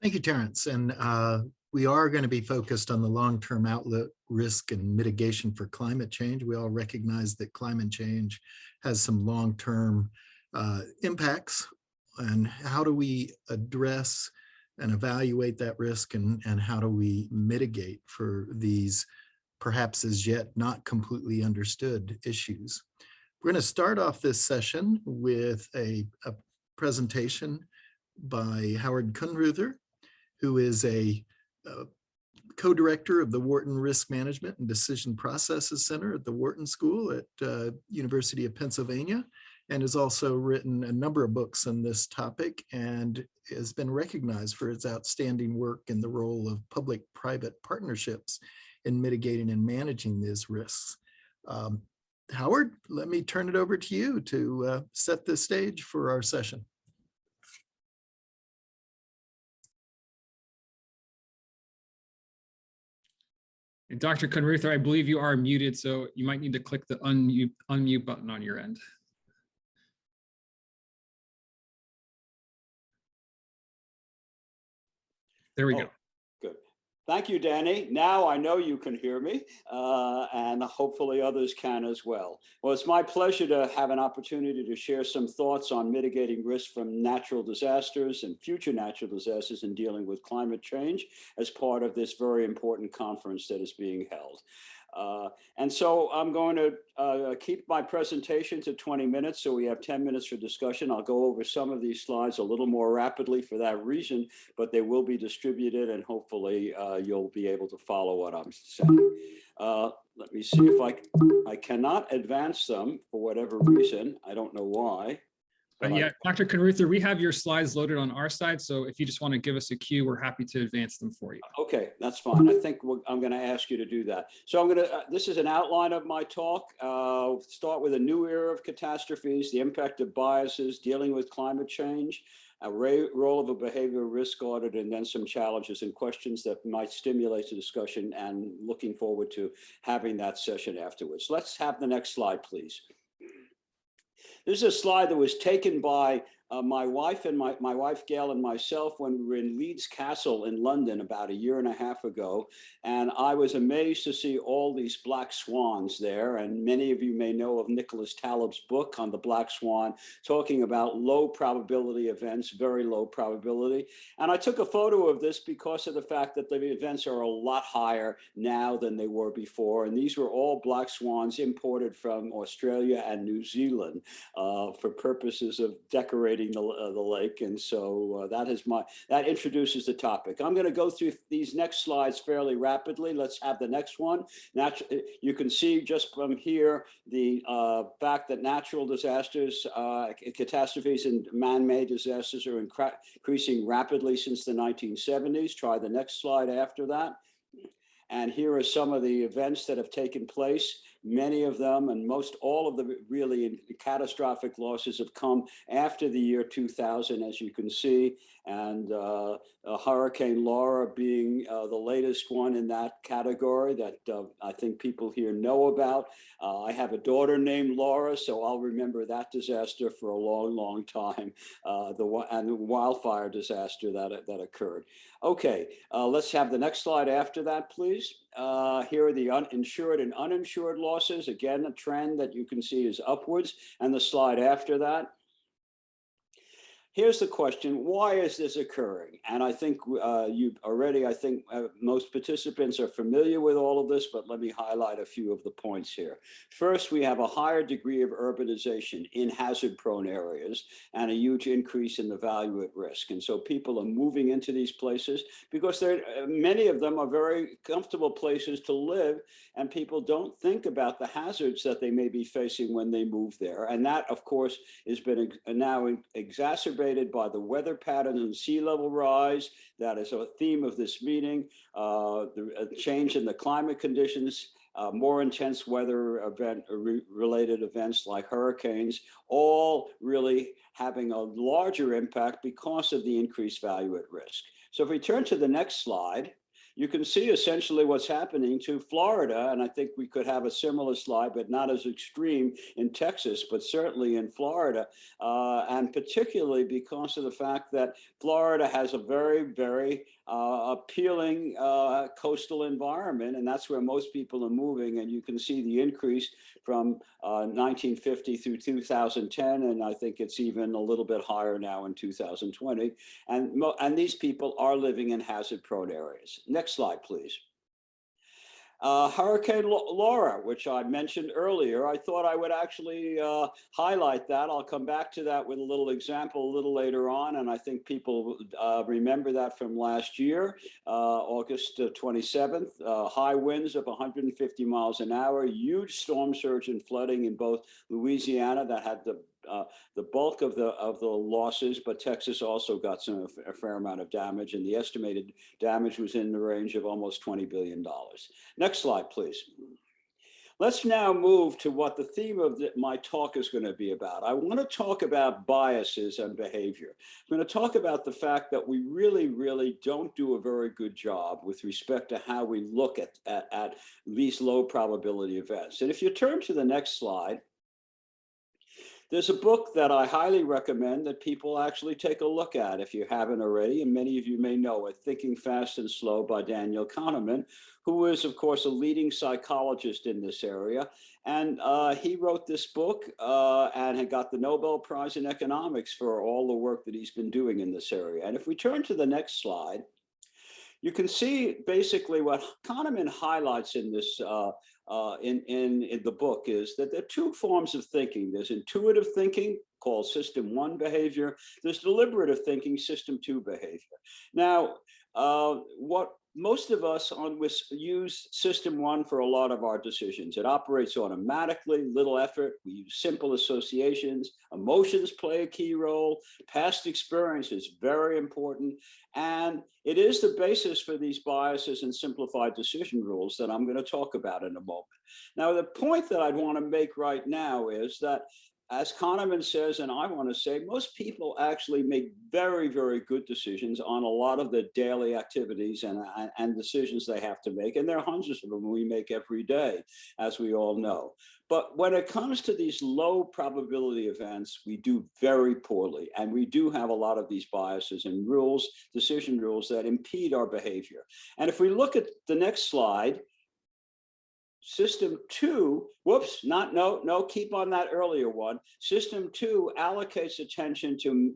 Thank you, Terrence. And we are going to be focused on the long-term outlook, risk, and mitigation for climate change. We all recognize that climate change has some long-term impacts. And how do we address and evaluate that risk, and how do we mitigate for these perhaps as yet not completely understood issues? We're going to start off this session with a presentation by Howard Kunreuther, who is a co-director of the Wharton Risk Management and Decision Processes Center at the Wharton School at University of Pennsylvania, and has also written a number of books on this topic and has been recognized for its outstanding work in the role of public-private partnerships in mitigating and managing these risks. Howard, let me turn it over to you to set the stage for our session. Dr. Kunreuther, I believe you are muted, so you might need to click the unmute button on your end. There we go. Good. Thank you, Danny. Now I know you can hear me, and hopefully others can as well. Well, it's my pleasure to have an opportunity to share some thoughts on mitigating risk from natural disasters and future natural disasters in dealing with climate change as part of this very important conference that is being held. And so I'm going to keep my presentation to 20 minutes, so we have 10 minutes for discussion. I'll go over some of these slides a little more rapidly for that reason, but they will be distributed, and hopefully you'll be able to follow what I'm saying. Let me see if I cannot advance them for whatever reason. I don't know why. Yeah, Dr. Kunreuther, we have your slides loaded on our side, so if you just want to give us a cue, we're happy to advance them for you. Okay, that's fine. I think I'm going to ask you to do that. So I'm going to, this is an outline of my talk. Start with a new era of catastrophes, the impact of biases, dealing with climate change, a role of a behavioral risk audit, and then some challenges and questions that might stimulate the discussion, and looking forward to having that session afterwards. Let's have the next slide, please. This is a slide that was taken by my wife and my wife Gail and myself when we were in Leeds Castle in London about a year and a half ago. And I was amazed to see all these black swans there. And many of you may know of Nicholas Taleb's book on the black swan, talking about low probability events, very low probability. And I took a photo of this because of the fact that the events are a lot higher now than they were before. And these were all black swans imported from Australia and New Zealand for purposes of decorating the lake. And so that introduces the topic. I'm going to go through these next slides fairly rapidly. Let's have the next one. You can see just from here the fact that natural disasters, catastrophes, and man-made disasters are increasing rapidly since the 1970s. Try the next slide after that. And here are some of the events that have taken place. Many of them, and most all of the really catastrophic losses, have come after the year 2000, as you can see. And Hurricane Laura being the latest one in that category that I think people here know about. I have a daughter named Laura, so I'll remember that disaster for a long, long time, and the wildfire disaster that occurred. Okay, let's have the next slide after that, please. Here are the uninsured and uninsured losses. Again, a trend that you can see is upwards. And the slide after that. Here's the question: why is this occurring? And I think most participants are familiar with all of this, but let me highlight a few of the points here. First, we have a higher degree of urbanization in hazard-prone areas and a huge increase in the value at risk. And so people are moving into these places because many of them are very comfortable places to live, and people don't think about the hazards that they may be facing when they move there. And that, of course, has been now exacerbated by the weather pattern and sea level rise. That is a theme of this meeting. The change in the climate conditions, more intense weather related events like hurricanes, all really having a larger impact because of the increased value at risk. So if we turn to the next slide, you can see essentially what's happening to Florida. And I think we could have a similar slide, but not as extreme in Texas, but certainly in Florida. And particularly because of the fact that Florida has a very, very appealing coastal environment. And that's where most people are moving. And you can see the increase from 1950 through 2010. And I think it's even a little bit higher now in 2020. And these people are living in hazard-prone areas. Next slide, please. Hurricane Laura, which I mentioned earlier, I thought I would actually highlight that. I'll come back to that with a little example a little later on. And I think people remember that from last year, August 27th, high winds of 150 miles an hour, huge storm surge and flooding in both Louisiana that had the bulk of the losses, but Texas also got a fair amount of damage, and the estimated damage was in the range of almost $20 billion. Next slide, please. Let's now move to what the theme of my talk is going to be about. I want to talk about biases and behavior. I'm going to talk about the fact that we really, really don't do a very good job with respect to how we look at these low probability events. And if you turn to the next slide, there's a book that I highly recommend that people actually take a look at if you haven't already, and many of you may know it, Thinking Fast and Slow by Daniel Kahneman, who is, of course, a leading psychologist in this area. And he wrote this book and had got the Nobel Prize in Economics for all the work that he's been doing in this area. And if we turn to the next slide, you can see basically what Kahneman highlights in this in the book is that there are two forms of thinking. There's intuitive thinking, called System 1 behavior. There's deliberative thinking, System 2 behavior. Now, what most of us use System 1 for a lot of our decisions. It operates automatically, little effort. We use simple associations. Emotions play a key role. Past experience is very important. And it is the basis for these biases and simplified decision rules that I'm going to talk about in a moment. Now, the point that I'd want to make right now is that, as Kahneman says, and I want to say, most people actually make very, very good decisions on a lot of the daily activities and decisions they have to make. And there are hundreds of them we make every day, as we all know. But when it comes to these low probability events, we do very poorly. And we do have a lot of these biases and rules, decision rules that impede our behavior. And if we look at the next slide, System 2, whoops, keep on that earlier one. System 2 allocates attention to,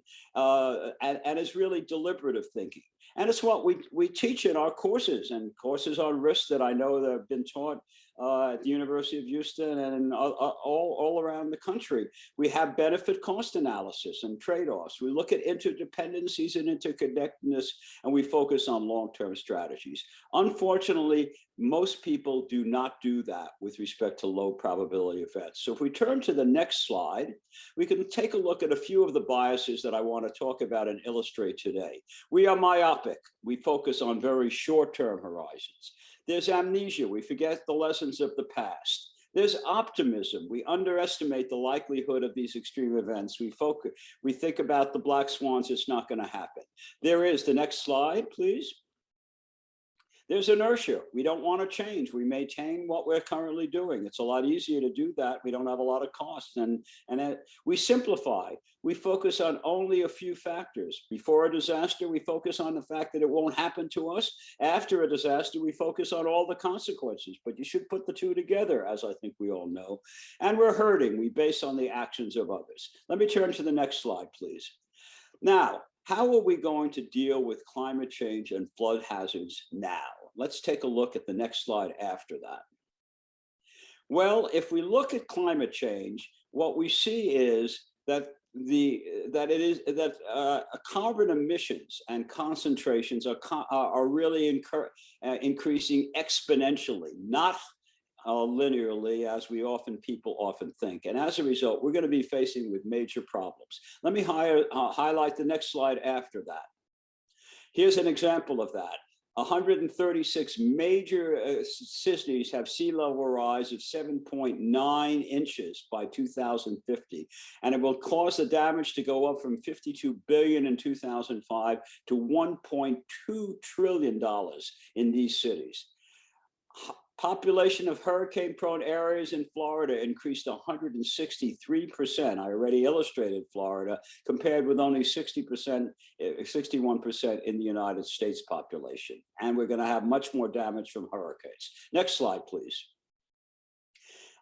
and is really deliberative thinking. And it's what we teach in our courses and courses on risk that I know that have been taught at the University of Houston and all around the country. We have benefit cost analysis and trade-offs. We look at interdependencies and interconnectedness, and we focus on long-term strategies. Unfortunately, most people do not do that with respect to low probability events. So if we turn to the next slide, we can take a look at a few of the biases that I want to talk about and illustrate today. We are myopic. We focus on very short-term horizons. There's amnesia. We forget the lessons of the past. There's optimism. We underestimate the likelihood of these extreme events. We think about the black swans. It's not going to happen. There is the next slide, please. There's inertia. We don't want to change. We maintain what we're currently doing. It's a lot easier to do that. We don't have a lot of costs. And we simplify. We focus on only a few factors. Before a disaster, we focus on the fact that it won't happen to us. After a disaster, we focus on all the consequences. But you should put the two together, as I think we all know. And we're hurting. We base on the actions of others. Let me turn to the next slide, please. Now, how are we going to deal with climate change and flood hazards now? Let's take a look at the next slide after that. Well, if we look at climate change, what we see is that carbon emissions and concentrations are really increasing exponentially, not linearly, as people often think. And as a result, we're going to be facing with major problems. Let me highlight the next slide after that. Here's an example of that. 136 major cities have sea level rise of 7.9 inches by 2050, and it will cause the damage to go up from 52 billion in 2005 to 1.2 trillion dollars in these cities. Population of hurricane-prone areas in Florida increased 163%. I already illustrated Florida, compared with only 61% in the United States population. And we're going to have much more damage from hurricanes. Next slide, please.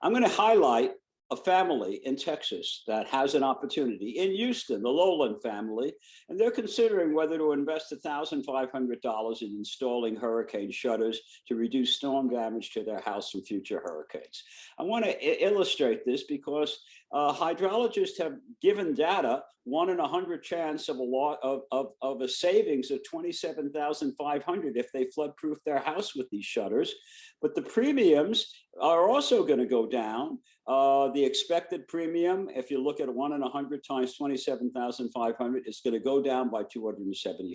I'm going to highlight a family in Texas that has an opportunity in Houston, the Lowland family, and they're considering whether to invest $1,500 in installing hurricane shutters to reduce storm damage to their house from future hurricanes. I want to illustrate this because hydrologists have given data 1 in 100 chance of a savings of $27,500 if they flood-proof their house with these shutters. But the premiums are also going to go down. The expected premium, if you look at 1 in 100 times 27,500, is going to go down by $275.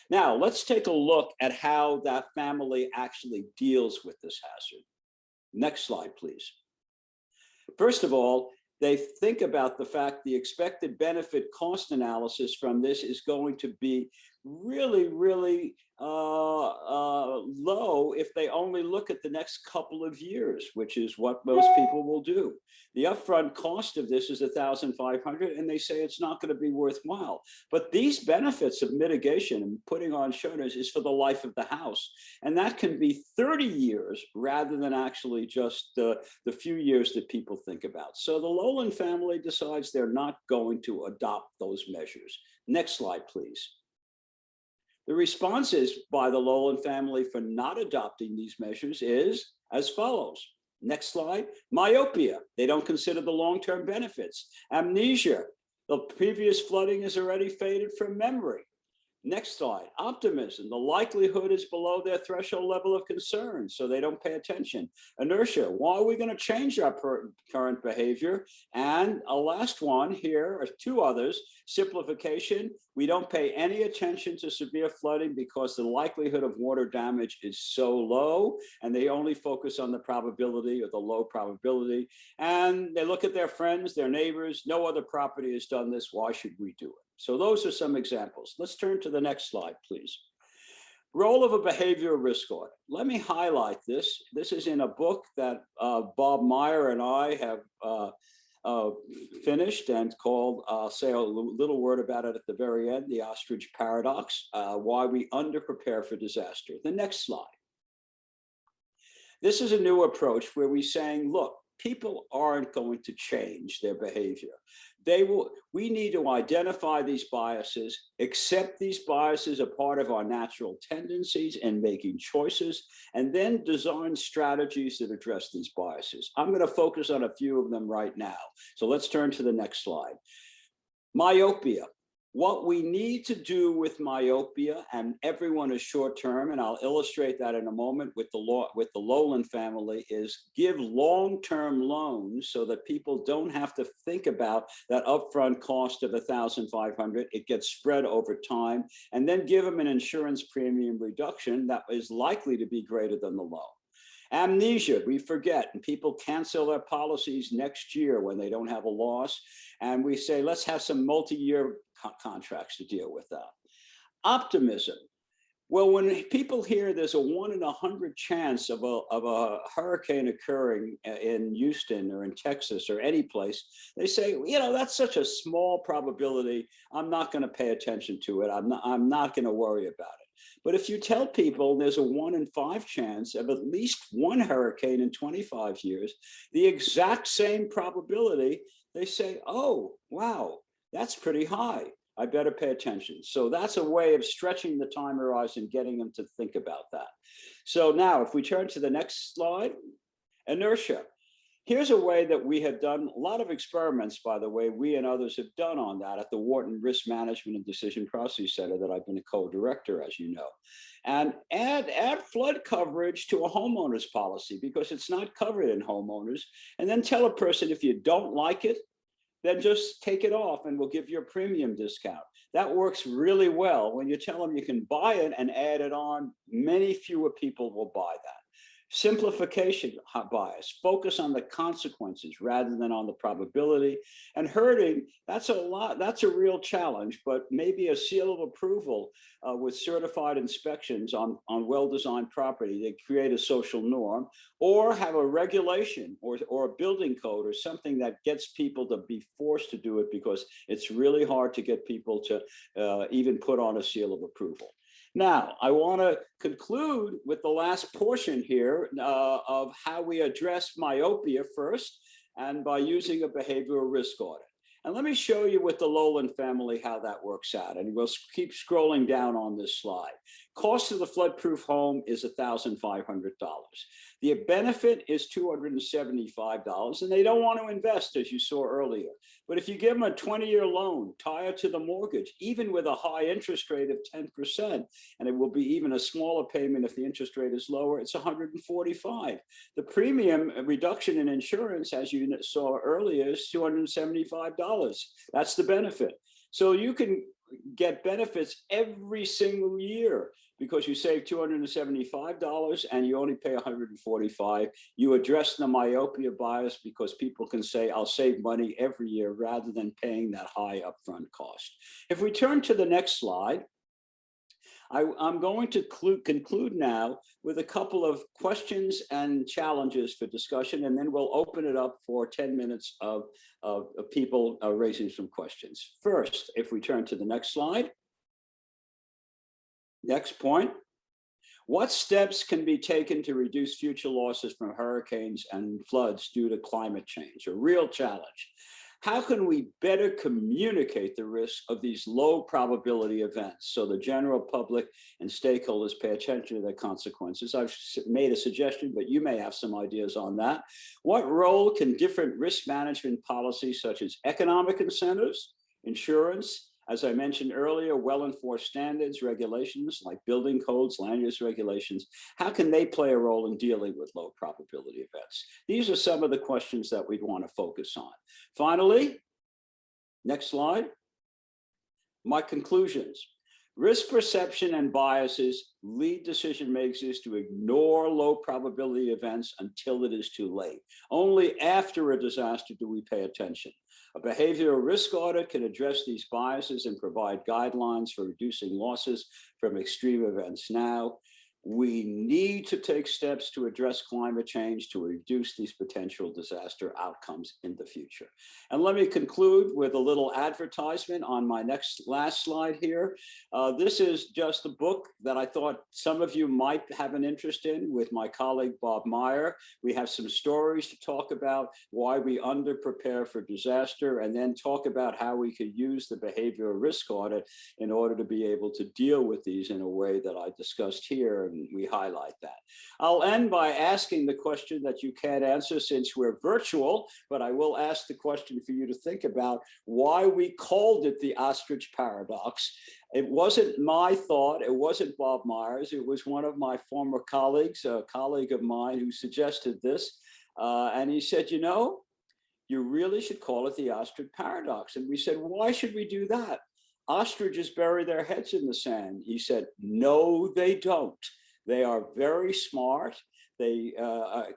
Now, let's take a look at how that family actually deals with this hazard. Next slide, please. First of all, they think about the fact the expected benefit cost analysis from this is going to be really, really low if they only look at the next couple of years, which is what most people will do. The upfront cost of this is $1,500, and they say it's not going to be worthwhile. But these benefits of mitigation and putting on shutters is for the life of the house, and that can be 30 years rather than actually just the few years that people think about. So the Lowland family decides they're not going to adopt those measures. Next slide, please. The responses by the Lowland family for not adopting these measures is as follows. Next slide. Myopia. They don't consider the long-term benefits. Amnesia. The previous flooding is already faded from memory. Next slide. Optimism. The likelihood is below their threshold level of concern, so they don't pay attention. Inertia. Why are we going to change our current behavior? And a last one here, or two others. Simplification. We don't pay any attention to severe flooding because the likelihood of water damage is so low, and they only focus on the probability or the low probability. And they look at their friends, their neighbors. No other property has done this. Why should we do it? So those are some examples. Let's turn to the next slide, please. Role of a behavioral risk audit. Let me highlight this. This is in a book that Bob Meyer and I have finished and called, I'll say a little word about it at the very end, the ostrich paradox, why we underprepare for disaster. The next slide. This is a new approach where we're saying, look, people aren't going to change their behavior. We need to identify these biases, accept these biases are part of our natural tendencies in making choices, and then design strategies that address these biases. I'm going to focus on a few of them right now. So let's turn to the next slide. Myopia. What we need to do with myopia, and everyone is short-term, and I'll illustrate that in a moment with the Lowland family, is give long-term loans so that people don't have to think about that upfront cost of $1,500. It gets spread over time, and then give them an insurance premium reduction that is likely to be greater than the loan. Amnesia, we forget, and people cancel their policies next year when they don't have a loss. And we say, let's have some multi-year contracts to deal with that. Optimism. Well, when people hear there's a 1 in 100 chance of a hurricane occurring in Houston or in Texas or any place, they say, you know, that's such a small probability. I'm not going to pay attention to it. I'm not going to worry about it. But if you tell people there's a 1 in 5 chance of at least one hurricane in 25 years, the exact same probability, they say, oh, wow, that's pretty high. I better pay attention. So that's a way of stretching the time horizon, getting them to think about that. So now if we turn to the next slide, inertia. Here's a way that we have done a lot of experiments, by the way, we and others have done on that at the Wharton Risk Management and Decision Process Center that I've been a co-director, as you know. And add flood coverage to a homeowner's policy because it's not covered in homeowners. And then tell a person if you don't like it, then just take it off and we'll give you a premium discount. That works really well. When you tell them you can buy it and add it on, many fewer people will buy that. Simplification bias, focus on the consequences rather than on the probability. And herding, that's a real challenge, but maybe a seal of approval with certified inspections on well-designed property that create a social norm, or have a regulation or a building code or something that gets people to be forced to do it, because it's really hard to get people to even put on a seal of approval. Now, I want to conclude with the last portion here of how we address myopia first, and by using a behavioral risk audit. And let me show you with the Lowland family how that works out. And we'll keep scrolling down on this slide. Cost of the flood-proof home is $1,500. The benefit is $275, and they don't want to invest, as you saw earlier. But if you give them a 20-year loan, tie it to the mortgage, even with a high interest rate of 10%, and it will be even a smaller payment if the interest rate is lower, it's $145. The premium reduction in insurance, as you saw earlier, is $275. That's the benefit. So you can get benefits every single year because you save $275 and you only pay $145. You address the myopia bias because people can say, I'll save money every year rather than paying that high upfront cost. If we turn to the next slide, I'm going to conclude now with a couple of questions and challenges for discussion, and then we'll open it up for 10 minutes of people raising some questions. First, if we turn to the next slide. Next point. What steps can be taken to reduce future losses from hurricanes and floods due to climate change? A real challenge. How can we better communicate the risk of these low probability events so the general public and stakeholders pay attention to their consequences? I've made a suggestion, but you may have some ideas on that. What role can different risk management policies such as economic incentives, insurance, as I mentioned earlier, well-enforced standards, regulations like building codes, land use regulations, how can they play a role in dealing with low probability events? These are some of the questions that we'd want to focus on. Finally, next slide, my conclusions. Risk perception and biases lead decision makers to ignore low probability events until it is too late. Only after a disaster do we pay attention. A behavioral risk audit can address these biases and provide guidelines for reducing losses from extreme events now. We need to take steps to address climate change to reduce these potential disaster outcomes in the future. And let me conclude with a little advertisement on my last slide here. This is just a book that I thought some of you might have an interest in with my colleague, Bob Meyer. We have some stories to talk about why we under-prepare for disaster, and then talk about how we could use the behavioral risk audit in order to be able to deal with these in a way that I discussed here. We highlight that. I'll end by asking the question that you can't answer since we're virtual, but I will ask the question for you to think about why we called it the ostrich paradox. It wasn't my thought, it wasn't Bob Myers, it was one of my former colleagues, a colleague of mine who suggested this. And he said, you know, you really should call it the ostrich paradox. And we said, why should we do that? Ostriches bury their heads in the sand. He said, no, they don't. They are very smart. They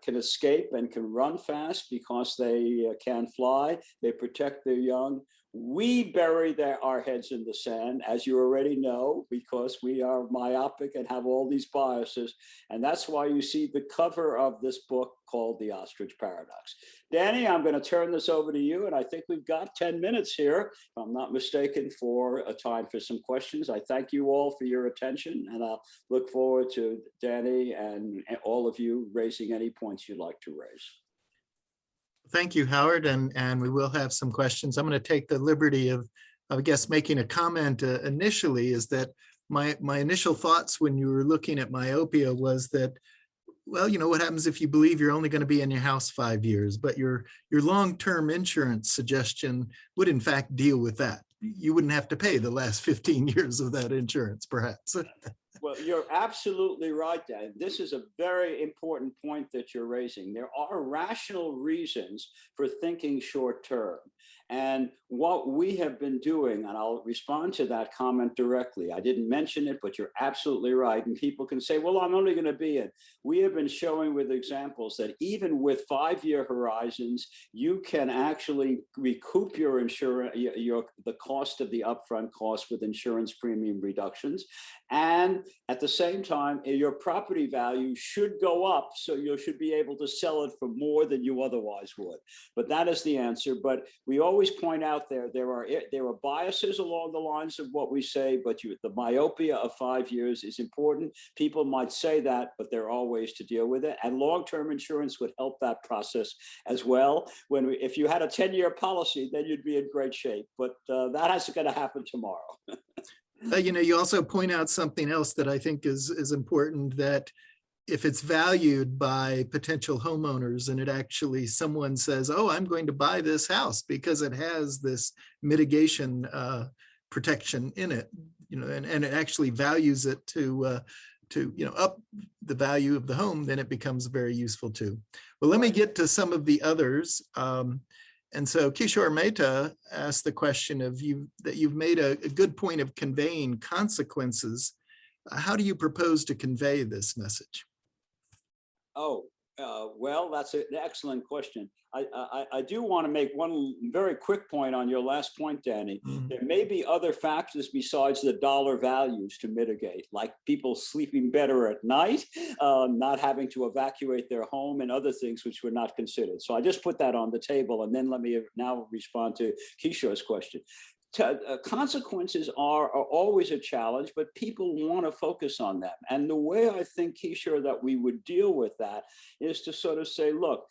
can escape and can run fast because they can fly. They protect their young. We bury our heads in the sand, as you already know, because we are myopic and have all these biases. And that's why you see the cover of this book called The Ostrich Paradox. Danny, I'm going to turn this over to you. And I think we've got 10 minutes here, if I'm not mistaken, for a time for some questions. I thank you all for your attention, and I'll look forward to Danny and all of you raising any points you'd like to raise. Thank you, Howard, and we will have some questions. I'm going to take the liberty of, I guess, making a comment initially, is that my initial thoughts when you were looking at myopia was that, well, you know, what happens if you believe you're only going to be in your house 5 years, but your long-term insurance suggestion would in fact deal with that. You wouldn't have to pay the last 15 years of that insurance, perhaps. Well, you're absolutely right, Dan. This is a very important point that you're raising. There are rational reasons for thinking short term. And what we have been doing, and I'll respond to that comment directly. I didn't mention it, but you're absolutely right. And people can say, well, I'm only going to be in. We have been showing with examples that even with 5-year horizons, you can actually recoup your insurance, the cost of the upfront cost with insurance premium reductions. And at the same time, your property value should go up. So you should be able to sell it for more than you otherwise would. But that is the answer. But we always point out there are biases along the lines of what we say, but the myopia of 5 years is important. People might say that, but there are ways to deal with it. And long-term insurance would help that process as well. If you had a 10-year policy, then you'd be in great shape. But that isn't going to happen tomorrow. You also point out something else that I think is important, that if it's valued by potential homeowners and it actually someone says, oh, I'm going to buy this house because it has this mitigation protection in it, and it actually values it to up the value of the home, then it becomes very useful too. Well, let me get to some of the others. And so Kishore Mehta asked the question of that you've made a good point of conveying consequences. How do you propose to convey this message? Well, that's an excellent question. I do want to make one very quick point on your last point, Danny. There may be other factors besides the dollar values to mitigate, like people sleeping better at night, not having to evacuate their home, and other things which were not considered. So I just put that on the table, and then let me now respond to Kishore's question. Consequences are always a challenge, but people want to focus on them. And the way I think, Kishore, that we would deal with that is to sort of say, look,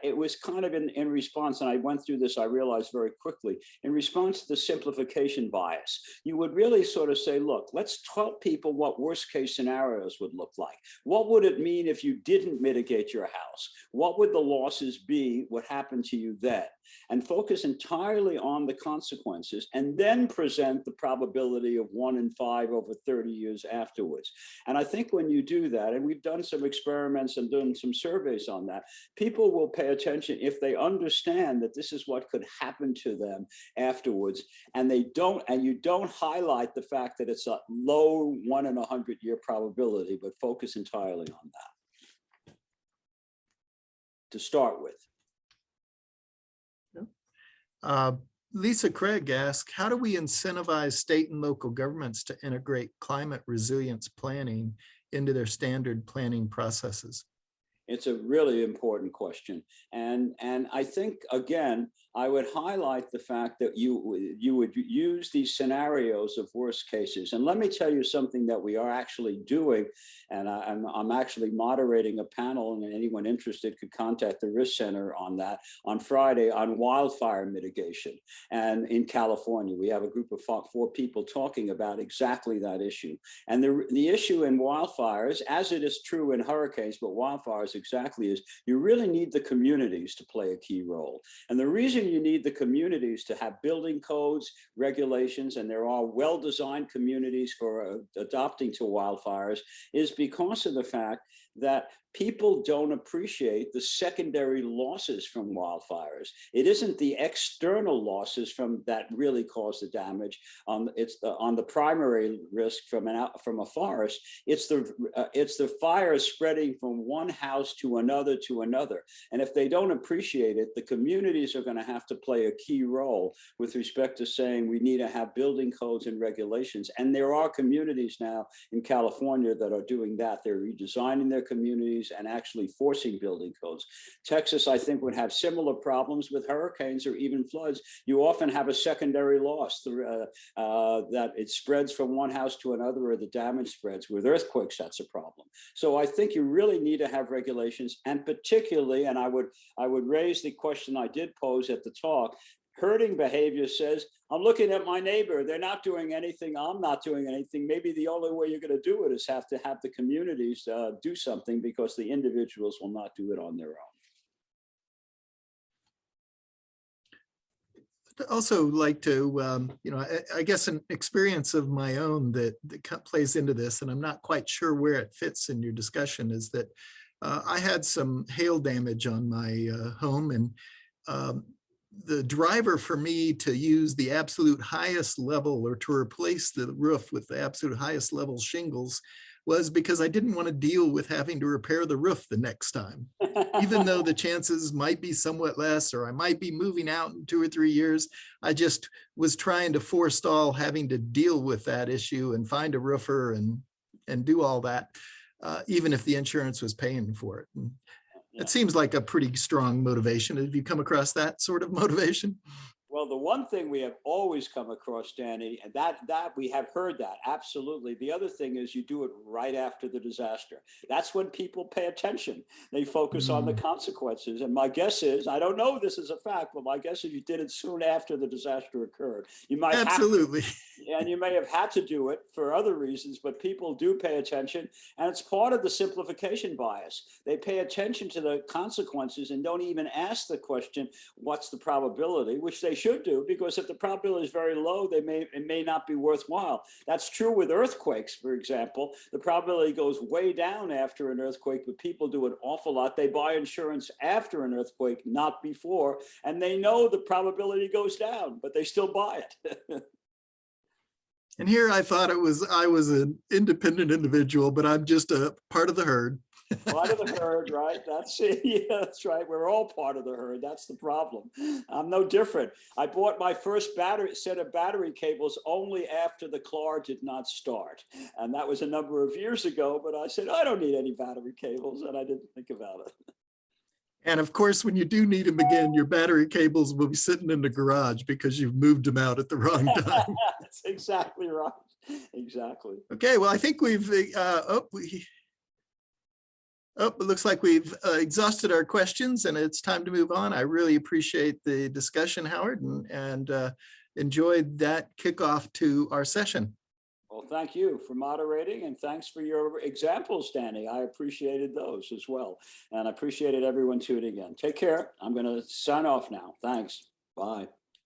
it was kind of in response, and I went through this, I realized very quickly, in response to the simplification bias. You would really sort of say, look, let's tell people what worst case scenarios would look like. What would it mean if you didn't mitigate your house? What would the losses be? What happened to you then? And focus entirely on the consequences, and then present the probability of 1 in 5 over 30 years afterwards. And I think when you do that, and we've done some experiments and done some surveys on that, people will pay attention if they understand that this is what could happen to them afterwards. And you don't highlight the fact that it's a low 1 in 100 year probability, but focus entirely on that to start with. Lisa Craig asked, how do we incentivize state and local governments to integrate climate resilience planning into their standard planning processes? It's a really important question. And I think, again, I would highlight the fact that you would use these scenarios of worst cases. And let me tell you something that we are actually doing. And I'm actually moderating a panel, and anyone interested could contact the Risk Center on that on Friday on wildfire mitigation. And in California, we have a group of 4 people talking about exactly that issue. And the issue in wildfires, as it is true in hurricanes, but wildfires exactly, is you really need the communities to play a key role. And the reason you need the communities to have building codes, regulations, and there are well-designed communities for adopting to wildfires is because of the fact that people don't appreciate the secondary losses from wildfires. It isn't the external losses from that really cause the damage. It's on the primary risk from a forest. It's the fire spreading from one house to another. And if they don't appreciate it, the communities are going to have to play a key role with respect to saying we need to have building codes and regulations. And there are communities now in California that are doing that. They're redesigning their communities and actually forcing building codes. Texas, I think, would have similar problems with hurricanes or even floods. You often have a secondary loss that it spreads from one house to another, or the damage spreads. With earthquakes, that's a problem. So I think you really need to have regulations, and particularly, and I would raise the question I did pose at the talk, herding behavior says, I'm looking at my neighbor, they're not doing anything, I'm not doing anything. Maybe the only way you're going to do it is have to have the communities do something, because the individuals will not do it on their own. I'd also like to, I guess an experience of my own that plays into this, and I'm not quite sure where it fits in your discussion, is that I had some hail damage on my home, and the driver for me to use the absolute highest level or to replace the roof with the absolute highest level shingles was because I didn't want to deal with having to repair the roof the next time. Even though the chances might be somewhat less, or I might be moving out in 2 or 3 years, I just was trying to forestall having to deal with that issue and find a roofer and do all that, even if the insurance was paying for it. And it seems like a pretty strong motivation. Have you come across that sort of motivation? Well, the one thing we have always come across, Danny, and that we have heard that, absolutely. The other thing is you do it right after the disaster. That's when people pay attention. They focus on the consequences. And my guess is, I don't know if this is a fact, but my guess is you did it soon after the disaster occurred. You might Absolutely. and you may have had to do it for other reasons, but people do pay attention. And it's part of the simplification bias. They pay attention to the consequences and don't even ask the question, what's the probability, which they should do, because if the probability is very low, it may not be worthwhile. That's true with earthquakes, for example. The probability goes way down after an earthquake, but people do an awful lot. They buy insurance after an earthquake, not before, and they know the probability goes down, but they still buy it. And here I thought I was an independent individual, but I'm just a part of the herd. Part of the herd, right? That's it. Yeah, that's right. We're all part of the herd. That's the problem. I'm no different. I bought my first set of battery cables only after the car did not start. And that was a number of years ago, but I said, I don't need any battery cables, and I didn't think about it. And of course, when you do need them again, your battery cables will be sitting in the garage because you've moved them out at the wrong time. That's exactly right. Exactly. Okay, well, I think it looks like we've exhausted our questions and it's time to move on. I really appreciate the discussion, Howard, and enjoyed that kickoff to our session. Well, thank you for moderating, and thanks for your examples, Danny. I appreciated those as well. And I appreciated everyone tuning in. Take care. I'm going to sign off now. Thanks. Bye.